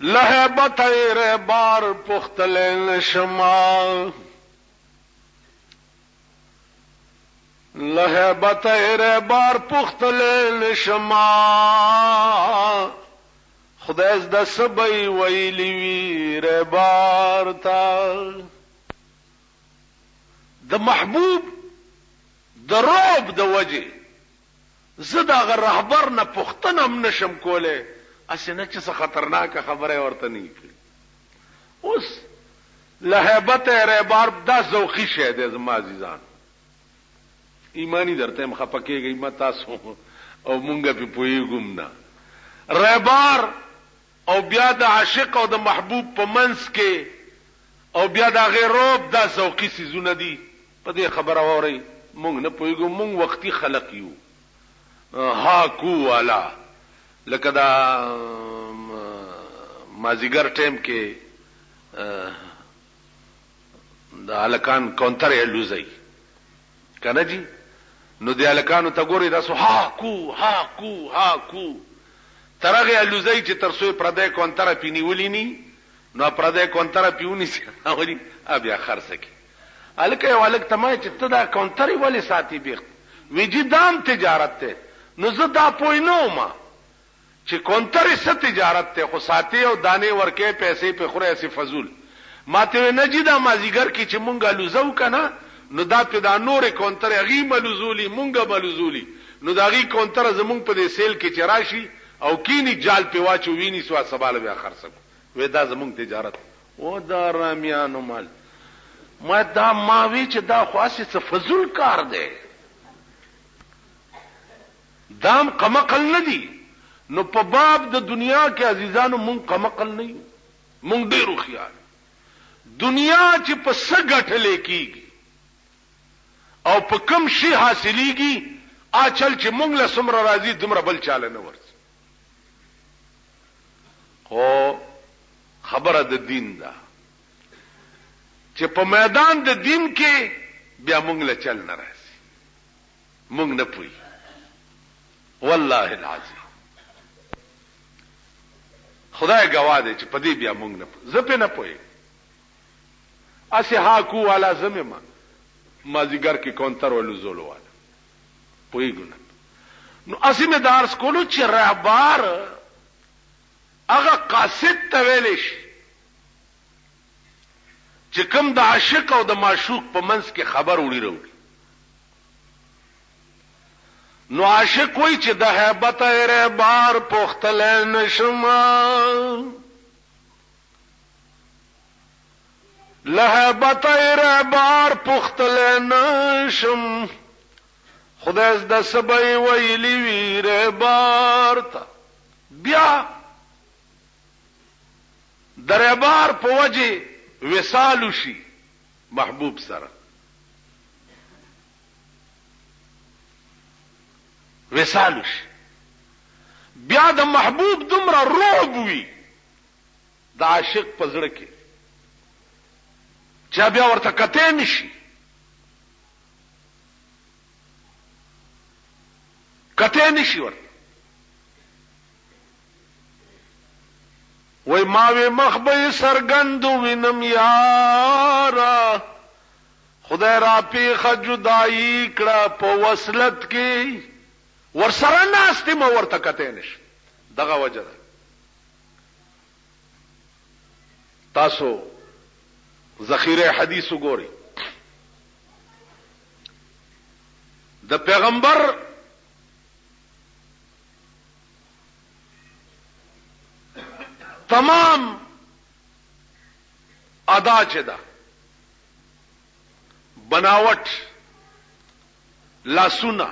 لهبت رهبار پختل شما لهبت رهبار پختل شما خدای ز د سبي ویلی وی رهبار تا د محبوب د روب د وجه زدا غ رهبر نه پختنم نشم کوله اسنه چې خطرناک خبره ورته نه کړي. اوس لهبت رهبار دا ذوقي شه د زما عزیزان ایمانی درته مخپکیږي ما تاسو او مونږه په پویګم نه رهبار او بیا د عاشق او د محبوب په منځ کې او بیا د غیر روب دا ذوقي سيزونه دي. په دې خبره ووري مونږ نه پویګم، مونږ وختي خلق یو ها کو والا لکه دا مازیګر ټیم کې د الکان کونتر لوزي کنه جی. نو د الکانو ته ګوري تاسو ها کو ها کو ها کو ترغه لوزي چې ترسوې پردې کونتر پینیولې ني نو پردې کونتر پیونی سي اوري بیا خرڅه الکه والک تمه چې ته دا کونتر ولې ساتي بیخ وجدان تجارت ته نو زه دا پوینو ما چې کونتر ست تجارت ته خو ساتي او دانه ورکه پیسې په خوره سي فزول ماته نجی دا مازیګر کې چې مونږه لوزو کنه نو دا په دا نورې کونتر غي ملوزولی مونږه ملوزولی نو دا غي کونتر زمونږ په دې سیل کې چراشي او کینی جال په واچو ویني سوا سباله بیا خرڅو وې دا زمونږ تجارت او دا رامیانو مال ما دا ما وی چې دا خاصه څه فزول کار دی دام قمقل ندی نو په باب د دنیا کې عزیزانو مونږ قمقل نه یو مونږ ډیرو خیال دنیا چې په سګټلې کیږي او په کم شي حاصلېږي اچل چې مونږ له سمره راضي دمر بل چاله نه ورس خو خبره د دین ده چې په میدان د دین کې بیا مونږ له چل نه راځي مونږ نه پوي والله العظیم خدای گواه دی چې په دې بیا مونږ نه زپه نه پوي اسه حقو والا زمه ما زیګر کې کونتر ولو زولو والا پوي ګنه نو اسه مې دارس کولو چې رهبار هغه قاصد ته ویل شي چې کوم د عاشق او د معشوق په منځ کې خبر وړي وروړي نو عاشق وای چې د هیبت رهبار پختل نشم لهبت رهبار پختل نشم خدای د سبای ویلی وی رهبار تا بیا دربار په وجه وصال شي محبوب سره وصال شي بیا د محبوب دومره رعب وي د عاشق په زړه کې چې بیا ورته کته نشي کته نشي ورته وای ماوی مخبه سرګند وینم یارا خدای را پیخ جدائی کړه په وصلت کې ورسره ناستې مو ورته کته نشي دغه وجه ده تاسو ذخیره حدیث وګورئ د پیغمبر تمام ادا چې ده بناوټ لاسونه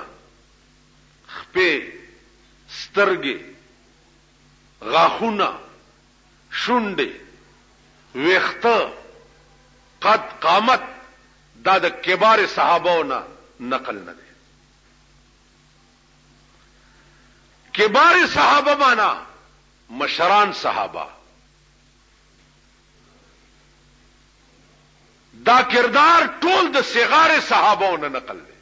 خپې سترګې غاښونه شونډې ویښته قد قامت دا د کبار صحابو نه نقل نه ده کبار صحابه معنا مشران صحابه دا کردار ټول د صغار صحابو نه نقل دی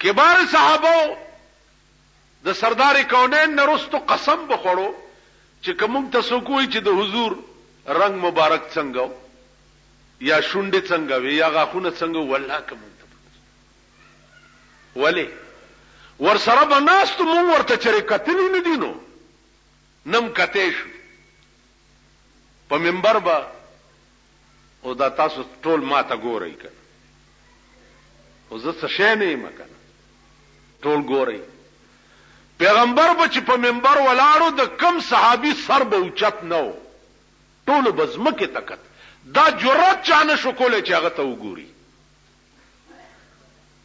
کبار صحابو د سردار کونین نرستو قسم بخورو چې کوم تاسو کوی چې د حضور رنگ مبارک څنګه یا شونډه څنګه وي یا غاخونه څنګه والله کوم ولی ور سره بناست مون ورته چرې کتلی نه دینو نم کته شو په منبر با او دا تاسو ټول ماته ګورئ کنه او زه څه شې نه یم کنه ټول ګورئ پیغمبر به چې په منبر ولاړو د کم صحابي سر به اوچت نو ټول بزمکه تکت دا جرأت چانه شو کوله چې هغه ته وګوري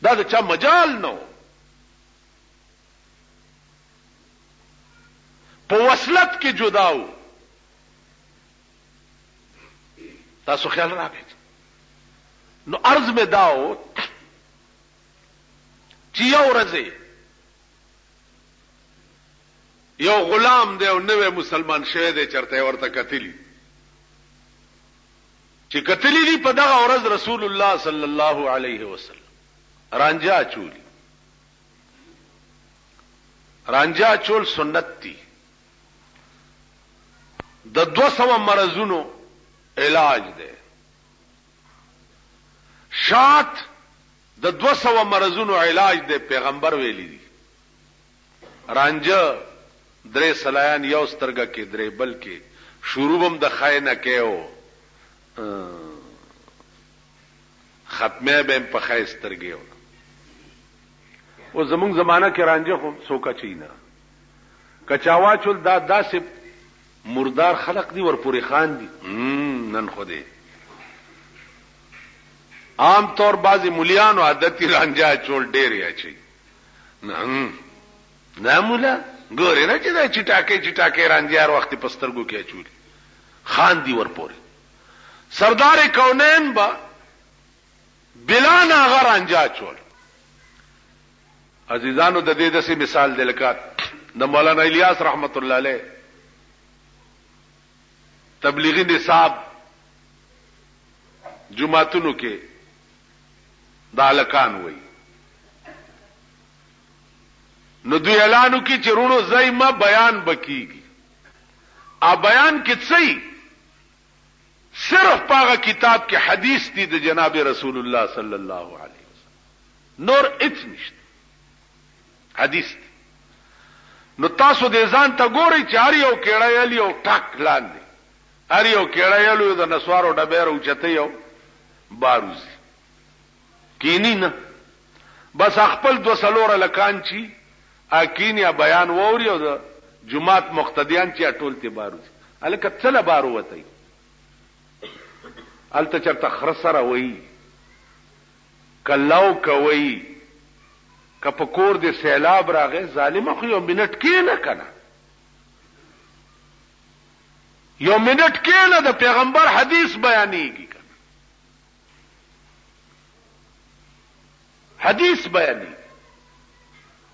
دا د چا مجال نو په وصلت کې جداو تاسو خیال راغی نو عرض می داو چې یو ورځ یو غلام دی او نوې مسلمان شوی دی چرته ورته کتلی چې کتلی دی په دغه ورځ رسول الله صلی الله علیه وسلم رانجا چولی رانجا چول سنت دی د 200 مرزونو علاج دی شات د 200 مرزونو علاج دی پیغمبر ویلی دی رانجا درې سلایان یو سترګه کې درې بل کې شروع هم د خای نه کېو ختمه به په خای سترګې او زمونږ زمانہ کې رانجه خو سوکا چینا کچاوا چول دا داسې مردار خلق دی ورپورې خان دي نن خوده عام طور بعضی مليانو عادتي رانجه چول ډېر یا چي نه مولا ګوره نه چې دا چټاکې رانجه هر وخت پسترګو کې چول خان دی ورپورې سردار کونین با بلا ناغه رانجه چول عزیزانو د دې دسي مثال دلکات د مولانا الیاس رحمت الله علیه تبلیغی نصاب جمعتونو کې دالکان وای نو دوی اعلانو کې چرونو زایمه بیان بکیږي ا بیان کې څه صرف پاغه کتاب کې حدیث دي د جناب رسول الله صلی الله علیه وسلم نور هیڅ نشته حدیث دي نو تاسو دې ځان ته ګورئ چې هر یو کېړایل یو ټاک لاندې هر یو کېړایل یو د نسوارو ډبېرو چته یو باروزي کینی نه بس خپل دو سلوره لکان چی اکینیا بیان ووري او د جمعات مقتدیان چې ټول ته باروزي الکه څله بارو وته الته چرته خرسره وای کلاو کوي کپ کور دې سیلاب راغې ظالم خو یو منټ کې نه کنه یو منټ کې نه د پیغمبر حدیث بیانېږي کنه حدیث بیانېږي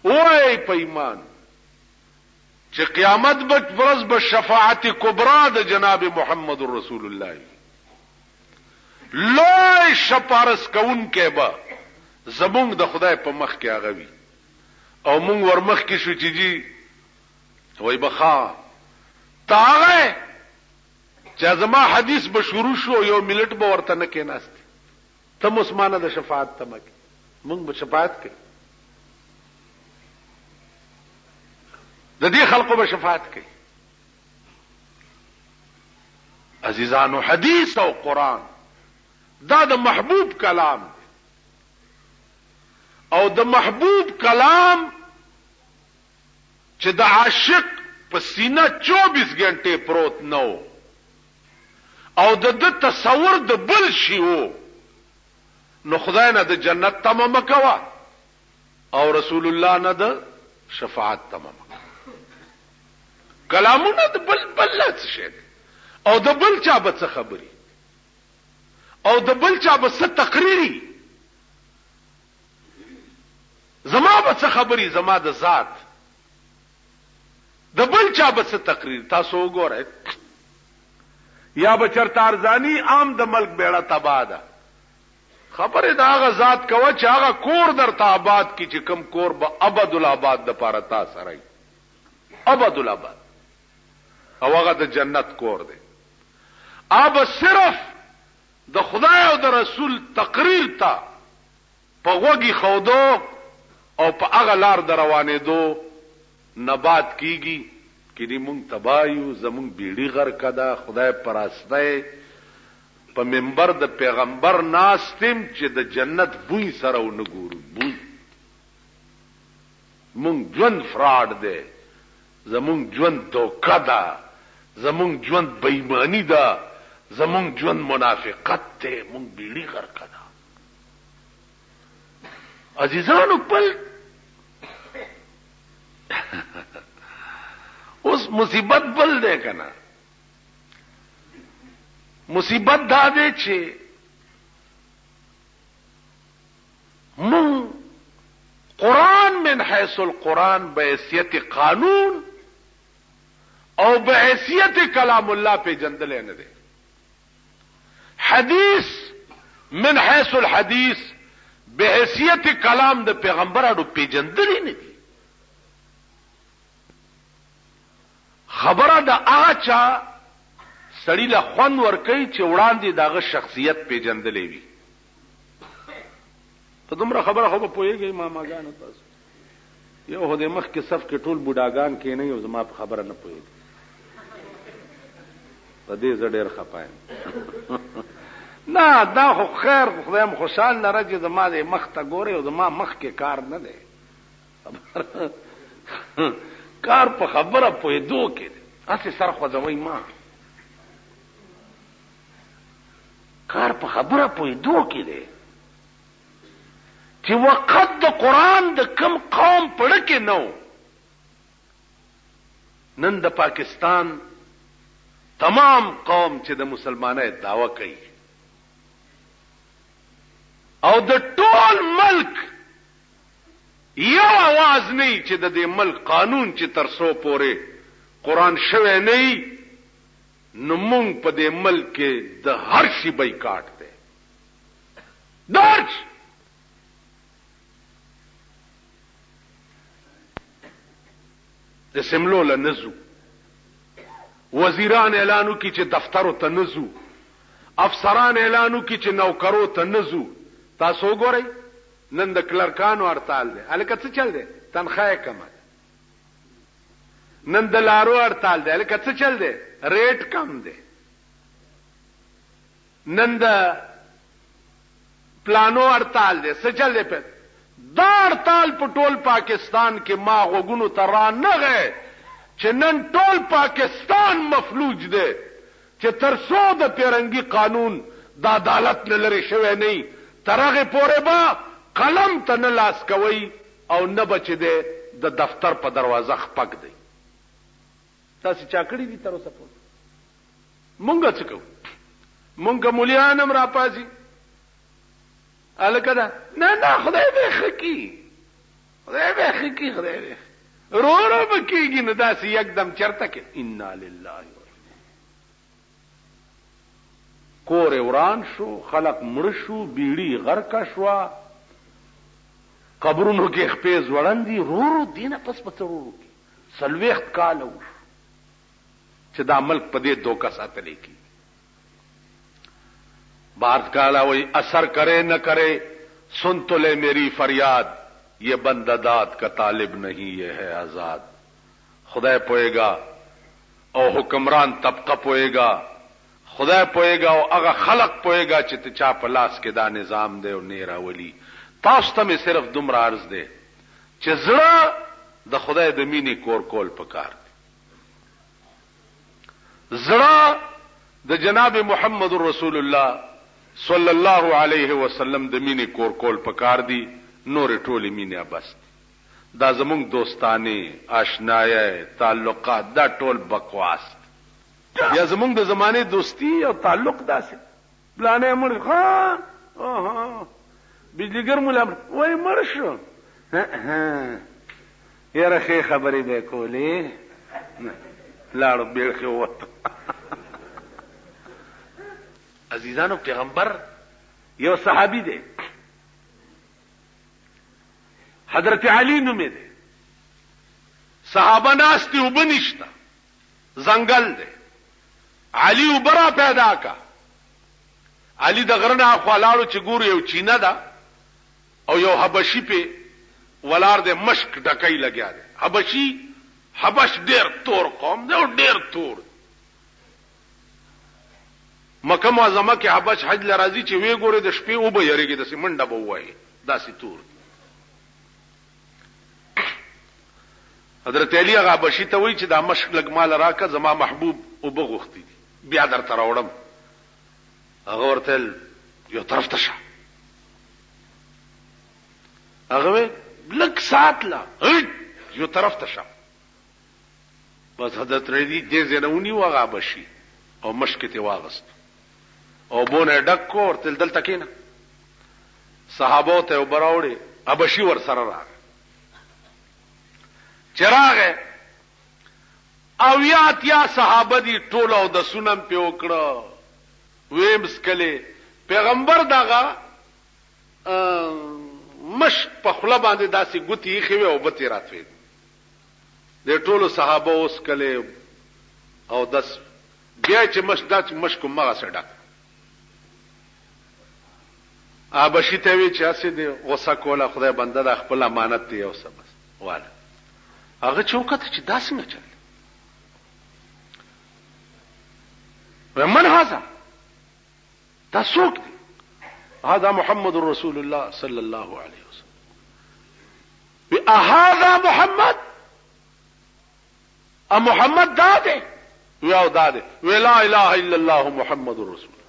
وای په ایمان چې قیامت ورځ به شفاعت کبرا د جناب محمد رسول الله لوی شپارس کون کې با زمونږ د خدای په مخ کې هغه وي او مونږ ورمخ کې شو چې جی وای بخا تاغه چې زما حدیث به شروع شو یو ملت به ورته نه کېناست ته عثمانه د شفاعت ته مکه مونږ به شفاعت کوي د دې خلقو به شفاعت کوي عزیزانو حدیث او قران دا د محبوب کلام او د محبوب کلام چې د عاشق په سینه 24 غنټه پروت نو او د تصور د بل شی وو نو خدای نه د جنت تمام کوا او رسول الله نه د شفاعت تمام کلامونه د بل څه شي او د بل چا به څه خبري او د بل چا به څه تقریری زما به څه خبري زما د ذات د بل چا به څه تقریر تاسو وګورئ یا به چرته ارزانی عام د ملک بیړه تبا ده خبره دا هغه ذات کوه چې هغه کور درته آباد کی چې کم کور به ابد الاباد د پاره تا سره ابد الاباد او هغه د جنت کور دی اب صرف د خدای او د رسول تقریر تا په وګي خودو او په هغه لار د روانې دو نبات کیږي کړي مونږ تبایو زمونږ بیړی غر کدا خدای پراسته په منبر د پیغمبر ناستم چې د جنت بوی سره و نګورو بوی مونږ ژوند فراډ دی زمونږ ژوند دوکه ده زمونږ ژوند بېمانی ده زمونږ ژوند منافقت ده مونږ بیړی غر کدا عزیزانو پل اوس مصیبت بل ده کنه مصیبت دا ده چې من قرآن من حیث القرآن بحیثیت قانون او بحیثیت کلام الله پہ جندلے نه ده حدیث من حیث الحدیث بحیثیت کلام د پیغمبرانو پہ جندلې نه دي خبره د آچا سړی له خوان ور کوي چې وړاندې دغه شخصیت پیژندلې وي ته دومره خبره خو په پوهیږي ماماګانو تاسو یو هده مخ کې صف کې ټول بوډاګان کې نه یو زما په خبره نه پوهیږي په دې زه ډېر خپایم. نه دا خو خیر خدای م خوشحال لره چې زما د مخ ته ګورې او زما مخ کې کار نه دی. کار په خبره پوهېدو کې دی. هسې سر خوځوئ ما. کار په خبره پوهېدو کې دی چې وقت د قرآن د کم قوم پړه کې نه و. نن د پاکستان تمام قوم چې د مسلمانۍ دعوه کوي او د ټول ملک یو आवाज نه چې د دې ملک قانون چې تر څو پورې قرآن شوی نه نو مونږ په دې ملک کې د هر شي بایکاټ دی. درج د سملو له نزو وزیران اعلانو کی چې دفترو ته نزو افسران اعلانو کی چې نوکرو ته نزو. تاسو ګورئ نن د کلرکانو هړتال دی. هلکه څه چل دی؟ تنخواه کمه ده. نن د لارو هړتال دی. هلکه څه چل دی؟ ریټ کم دی. نن د پلانو هړتال دی. څه چل دی؟ په دا هړتال په ټول پاکستان کې ما غوږونو ته را نغی چې نن ټول پاکستان مفلوج دی چې تر څو د پیرنګي قانون د عدالت نه لرې شوی نه تر هغې پورې به قلم ته نه لاس کوئ او نه به چې دی د دفتر په دروازه خپک دی. تاسې چا کړي دي تر اوسه پورې؟ مونږ څه کوو؟ مونږ مولیان هم راپاځي. هلکه ده نه خدای به ښه کي خدای به ښه کي خدای به رو به کېږي نو داسې یکدم چرته کې انا لله کور وران شو خلق مړ شو بیړي غرقه شوه قبرونو کې خپې ځوړندي رو دینه پس په څرورو کې 40 کاله وشو چې دا ملک په دې دوکه ساتلی کی. بارت کالا وہی اثر کرے نہ کرے سن تو لے میری فریاد یہ بندہ داد کا طالب نہیں یہ ہے آزاد. خدا پوئے گا او حکمران طبقہ پوئے گا خدا پوئے گا او اگا خلق پوئے گا چت چا پلاس کے دا نظام دے او نیرا ولی. تاسو ته صرف دومره عرض دی چې زړه د خدای د مینې کور کول پکار دی. زړه د جناب محمد رسول الله صلی الله علیه وسلم د مینې کور کول پکار دی. نور ټولې مینې بس دا زمونږ دوستانه آشنایه تعلقات دا ټول بکواس یا زمونږ د زمانه دوستی او تعلق داسې پلانې مړ ها بجلیګر مولا وای مړ شو یاره خې خبرې به کولې لاړو بیړ خو وته. عزیزانو پیغمبر یو صحابي دی حضرت علی نومې دی. صحابه ناستی اوبه نشته ځنګل دی. علی اوبه را پیدا کا. علی د غره نه خوا لاړو چې ګورو یو چینه ده او یو حبشي په ولار د مشک ډکۍ لګیا دی. حبش ډیر تور قوم دی او ډیر تور. مکه معظمه کې حبش حج لراځي چې وی ګوره د شپې او به یریږي د سیمنډه به وای داسې تور. حضرت علی هغه حبشي ته وی چې دا مشک لګ مال راکه زما محبوب او بغوختی بیا در تراوړم. هغه ورته یو طرف ته شه. هغه لک سات لا یو طرف ته شه. بس حضرت علی دې زنونی هغه حبشي او مشک ته واغست او بونه ډکو ورته دلته کېنه. صحابو ته وبراوړي حبشي ور سره راغ چراغ او یا صحابه دي ټول او د سنم په وکړه ویمس کله پیغمبر داغه مش په خله باندې داسې ګوتی خوي او بتی راتوي د ټولو صحابه اوس کله او داس بیا چې مش کوم ما سره ابشي ته وی چې اسې دی غوسه کوله خدای بنده د خپل امانت دی او سبس واله هغه چوکته چې داسې نه چل من هذا دا څوک دی؟ هذا محمد رسول الله صلی الله علیه وسلم. هذا محمد محمد دا دی او دا دی. لا اله الا الله محمد رسول الله.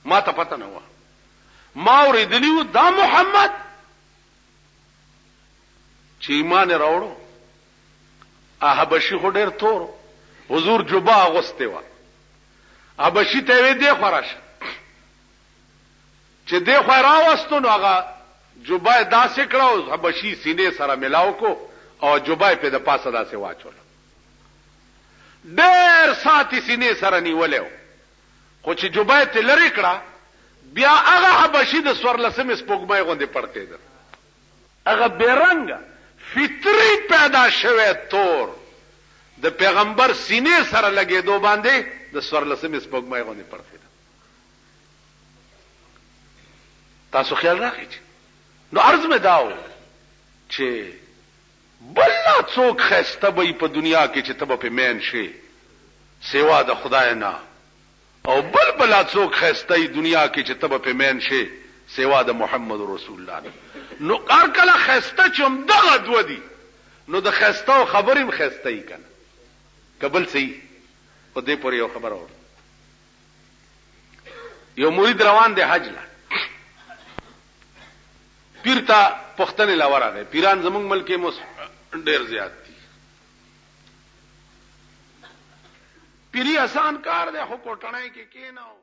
ما ته پته نه و، ما اوریدلیو دا محمد چې ایمان راوړو. حبشي خو ډېر تور، حضور جبا اغوسته و. حبشي ته وی دی خوراشه چې دی خو راوستو، نو هغه جبا داسې کړو، حبشي سینې سره ملاو کو او جبا په د پاسه داسې واچول. ډېر ساتي سینې سره نیولیو، خو چې جبا ته لری کړه بیا هغه حبشي د سورلسمې سپوږمۍ غوندې پړتې ده. هغه بیرنګ فطری پیدا شوه تور د پیغمبر سینې سره لګېدو باندې د سورلسمې سپوږمۍ غوندې پړتې ده. تاسو خیال راکړئ. نو عرض مې داو چې بل څوک خسته به په دنیا کې چې تبه په مین شي سیوا د خدای نه، او بل څوک خسته دنیا کې چې تبه په مین شي سیوا د محمد رسول الله نه. نو هر کله خسته چوم دغه دو دي، نو د خسته او خبریم خسته ای کنه قبل صحیح. په دې پورې یو خبر اور، یو مرید روان دی حج لا، پیر ته پختنې لا ورغی. پیران زمونږ ملک کې ډېر زیات دي. پیری آسان کار دی، خو کوټنۍ کې کېناو